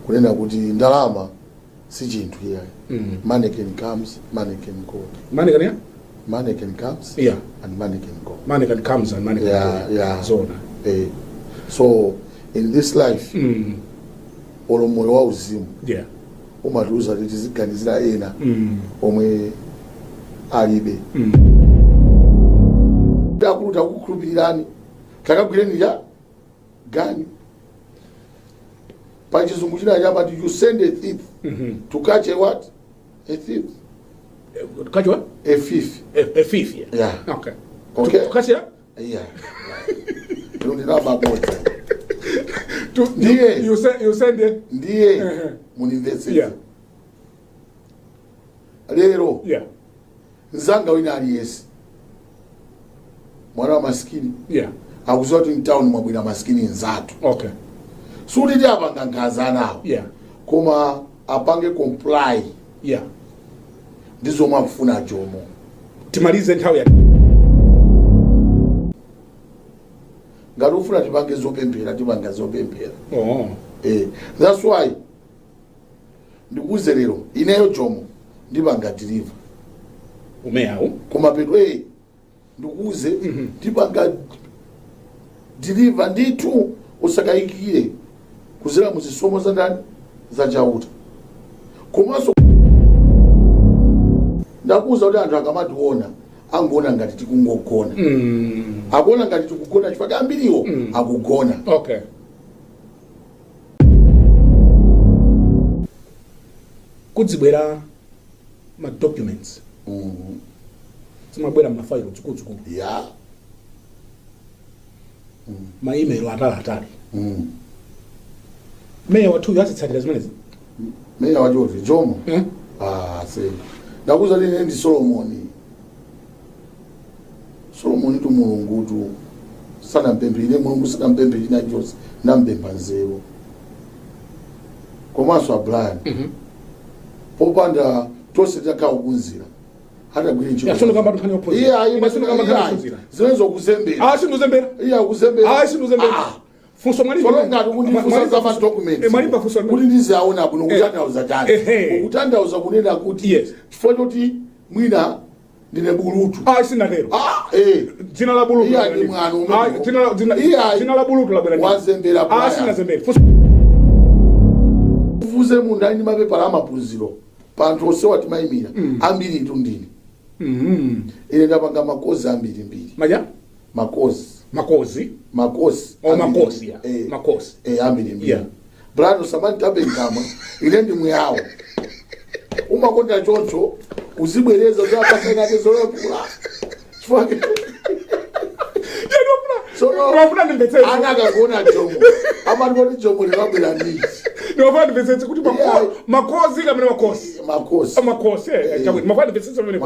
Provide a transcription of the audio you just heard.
kunena kuti ndalama si chinthu iyayi. Money can comes, money can go. Money can, yeah? Money can comes, Yeah. and money can go. Money can comes and money can go. Yeah. Zona. So in this life, olomoyo wa uzimu. Yeah. Umatuza kuti ziganizira ena omwe alibe. Ndakuta kukhulupirani. Takagwireni ya gani. Pachizungu china chama you send a thief to catch a what? A thief. Catch what? A thief. A thief, yeah. Yeah. Okay. Okay. To catch it? Yeah. Don't know about that. You send it? Ndiye muninveste. Yeah. Lero. Yeah. Nzanga wina aliyesi. Mwana wa maskini. Yeah. Akuzoa tu in town mwabwina maskini nzatu. Okay. Sudi apanga nkaza nawo. Yeah. Koma apange comply. Yeah. Ndizo mwakufuna jomo. Timalize nthawi ya. Ngati ufuna tipange zopempera tipanga zopempera. Oh. That's why ndikuze lero ineyo jomo ndipanga deliver. Umeawo. Koma pedo ndikuze tipanga deliver nditu usakayikire kuzira muzisomo za ndani za chauta. Komanso ndakuza kuti anthu akamationa angona ngati tikungogona. Akuona ngati tikugona chifukwa ambiriwo akugona. Okay. Kudzibwera ma documents. Zimabwera mafile tsikutsikuku. Yeah. Ma email atali. Meya wathu yasitsatira zimenezi. Meya wachoti jomo. Sei. Ndakuza lini ndi Solomoni. Solomoni tu mulungu tu sana mpembelire mulungu sana mpembelire na Jose na mpemba nzeru. Komanso Abraham. Popanda tose takaukunzira. Hata gwiri nchiko. Yasono kamba nkhani opposite. Yasono kamba nkhani opposite. Ziwezo kuzembera. Sinduzembera. Kuzembera. Sinduzembera. Funso mwali. Ngati kundifusa za document. Mwali pa funso. Kuti ndizaona kuno kutandauza tani. Ukutandauza kunena kuti chifukwa choti mwina ndine bulutu. Sinatero. Dzina la bulutu. Iya ndi mwana dzina la bulutu labwera. Wazembera bwana. Sinazembera. Kufuze munda ndi mapepa la mapuziro. Panthu osewa timayimira. Ambiri ndundini. Ine ndapanga makozi ambiri mbiri. Maja? Makozi. Makozi. Makozi ya. Makozi. Ambiri mbiri. Brado samani tabe ngama. Ine ndi mweyawo. Umakonda chocho uzibwereza uzapasa ngati zolepula. Chifukwa Wafuna ndimvetsetse. Anakagona jomo. Amandipoti jomo linabwera nditi. Wafuna ndimvetsetse kuti makozi kamene makozi. Makozi. Makozi. Mafuna ndimvetsetse pamene.